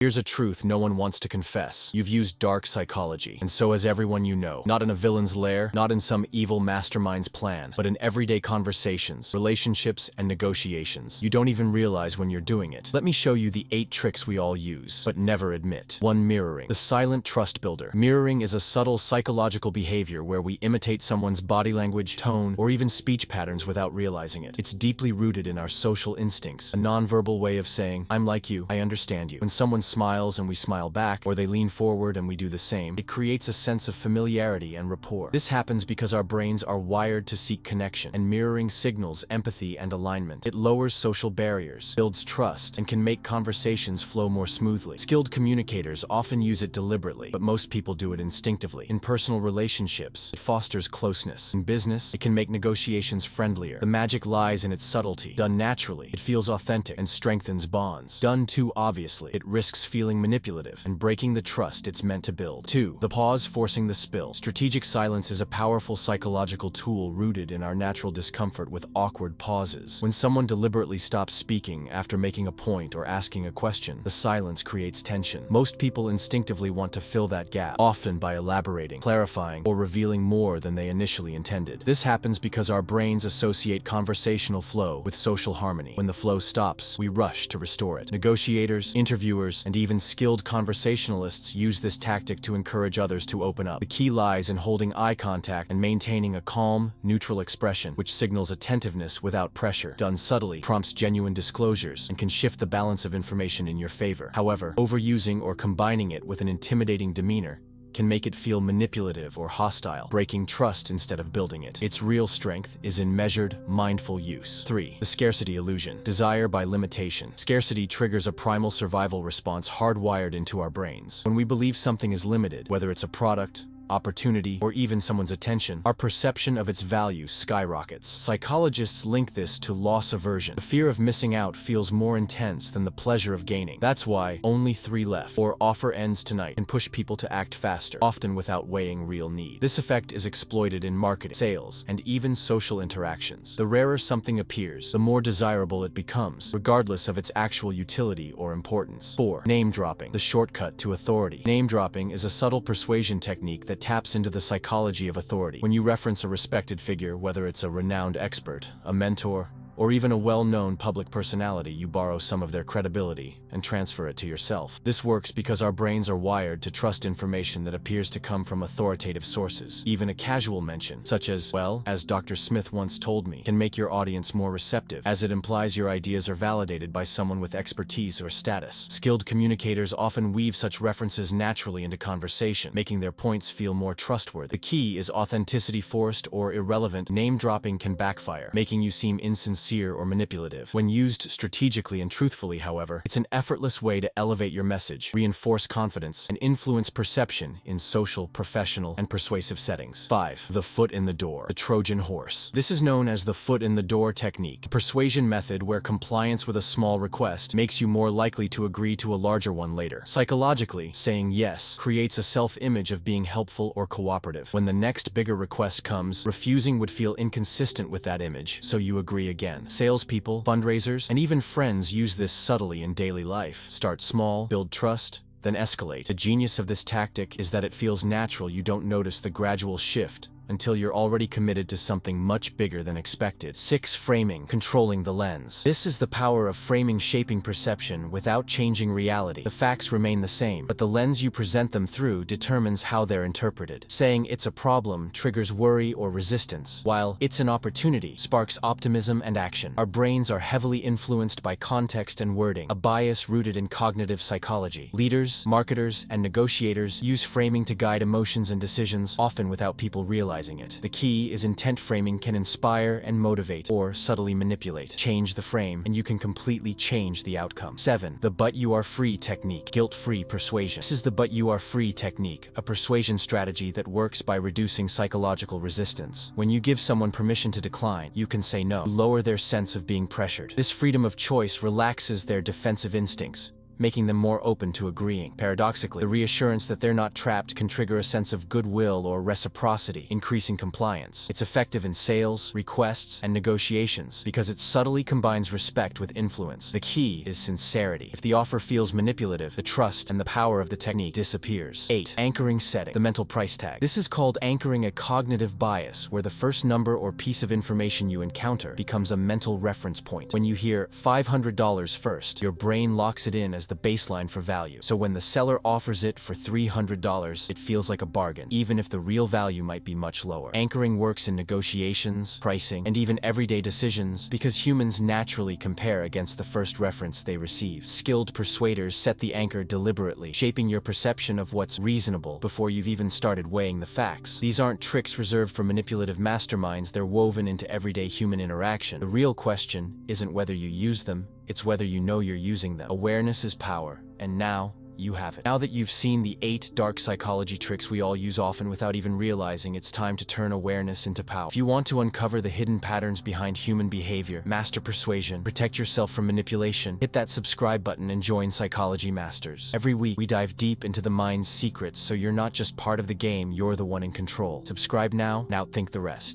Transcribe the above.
Here's a truth no one wants to confess. You've used dark psychology, and so has everyone you know. Not in a villain's lair, not in some evil mastermind's plan, but in everyday conversations, relationships, and negotiations. You don't even realize when you're doing it. Let me show you the 8 tricks we all use, but never admit. 1. Mirroring. The silent trust builder. Mirroring is a subtle psychological behavior where we imitate someone's body language, tone, or even speech patterns without realizing it. It's deeply rooted in our social instincts, a nonverbal way of saying, "I'm like you, I understand you." When someone smiles and we smile back, or they lean forward and we do the same, it creates a sense of familiarity and rapport. This happens because our brains are wired to seek connection, and mirroring signals empathy and alignment. It lowers social barriers, builds trust, and can make conversations flow more smoothly. Skilled communicators often use it deliberately, but most people do it instinctively. In personal relationships, it fosters closeness. In business, it can make negotiations friendlier. The magic lies in its subtlety. Done naturally, it feels authentic and strengthens bonds. Done too obviously, it risks feeling manipulative and breaking the trust it's meant to build. 2. The pause forcing the spill. Strategic silence is a powerful psychological tool rooted in our natural discomfort with awkward pauses. When someone deliberately stops speaking after making a point or asking a question, the silence creates tension. Most people instinctively want to fill that gap, often by elaborating, clarifying, or revealing more than they initially intended. This happens because our brains associate conversational flow with social harmony. When the flow stops, we rush to restore it. Negotiators, interviewers, and even skilled conversationalists use this tactic to encourage others to open up. The key lies in holding eye contact and maintaining a calm, neutral expression, which signals attentiveness without pressure. Done subtly, prompts genuine disclosures and can shift the balance of information in your favor. However, overusing or combining it with an intimidating demeanor can make it feel manipulative or hostile, breaking trust instead of building it. Its real strength is in measured, mindful use. 3. The scarcity illusion. Desire by limitation. Scarcity triggers a primal survival response hardwired into our brains. When we believe something is limited, whether it's a product, opportunity, or even someone's attention, our perception of its value skyrockets. Psychologists link this to loss aversion. The fear of missing out feels more intense than the pleasure of gaining. That's why only 3 left, or offer ends tonight, can push people to act faster, often without weighing real need. This effect is exploited in marketing, sales, and even social interactions. The rarer something appears, the more desirable it becomes, regardless of its actual utility or importance. 4. Name dropping. The shortcut to authority. Name dropping is a subtle persuasion technique that taps into the psychology of authority. When you reference a respected figure, whether it's a renowned expert, a mentor, or even a well-known public personality, you borrow some of their credibility and transfer it to yourself. This works because our brains are wired to trust information that appears to come from authoritative sources. Even a casual mention, such as, "Well, as Dr. Smith once told me," can make your audience more receptive, as it implies your ideas are validated by someone with expertise or status. Skilled communicators often weave such references naturally into conversation, making their points feel more trustworthy. The key is authenticity. Forced or irrelevant name-dropping can backfire, making you seem insincere or manipulative. When used strategically and truthfully, however, it's an effortless way to elevate your message, reinforce confidence, and influence perception in social, professional, and persuasive settings. 5. The foot in the door. The Trojan horse. This is known as the foot in the door technique, a persuasion method where compliance with a small request makes you more likely to agree to a larger one later. Psychologically, saying yes creates a self-image of being helpful or cooperative. When the next bigger request comes, refusing would feel inconsistent with that image, so you agree again. Salespeople, fundraisers, and even friends use this subtly in daily life. Start small, build trust, then escalate. The genius of this tactic is that it feels natural. You don't notice the gradual shift until you're already committed to something much bigger than expected. 6. Framing. Controlling the lens. This is the power of framing, shaping perception without changing reality. The facts remain the same, but the lens you present them through determines how they're interpreted. Saying "it's a problem" triggers worry or resistance, while "it's an opportunity" sparks optimism and action. Our brains are heavily influenced by context and wording, a bias rooted in cognitive psychology. Leaders, marketers, and negotiators use framing to guide emotions and decisions, often without people realizing it. The key is intent. Framing can inspire and motivate, or subtly manipulate. Change the frame, and you can completely change the outcome. 7. The "but you are free" technique. Guilt-free persuasion. This is the "but you are free" technique, a persuasion strategy that works by reducing psychological resistance. When you give someone permission to decline, you can say no. You lower their sense of being pressured. This freedom of choice relaxes their defensive instincts, making them more open to agreeing. Paradoxically, the reassurance that they're not trapped can trigger a sense of goodwill or reciprocity, increasing compliance. It's effective in sales, requests, and negotiations because it subtly combines respect with influence. The key is sincerity. If the offer feels manipulative, the trust and the power of the technique disappears. 8. Anchoring setting. The mental price tag. This is called anchoring a cognitive bias, where the first number or piece of information you encounter becomes a mental reference point. When you hear $500 first, your brain locks it in as the baseline for value. So when the seller offers it for $300, it feels like a bargain, even if the real value might be much lower. Anchoring works in negotiations, pricing, and even everyday decisions because humans naturally compare against the first reference they receive. Skilled persuaders set the anchor deliberately, shaping your perception of what's reasonable before you've even started weighing the facts. These aren't tricks reserved for manipulative masterminds, they're woven into everyday human interaction. The real question isn't whether you use them, it's whether you know you're using them. Awareness is power, and now you have it. Now that you've seen the 8 dark psychology tricks we all use often without even realizing, it's time to turn awareness into power. If you want to uncover the hidden patterns behind human behavior, master persuasion, protect yourself from manipulation, hit that subscribe button and join Psychology Masters. Every week, we dive deep into the mind's secrets so you're not just part of the game, you're the one in control. Subscribe now and outthink the rest.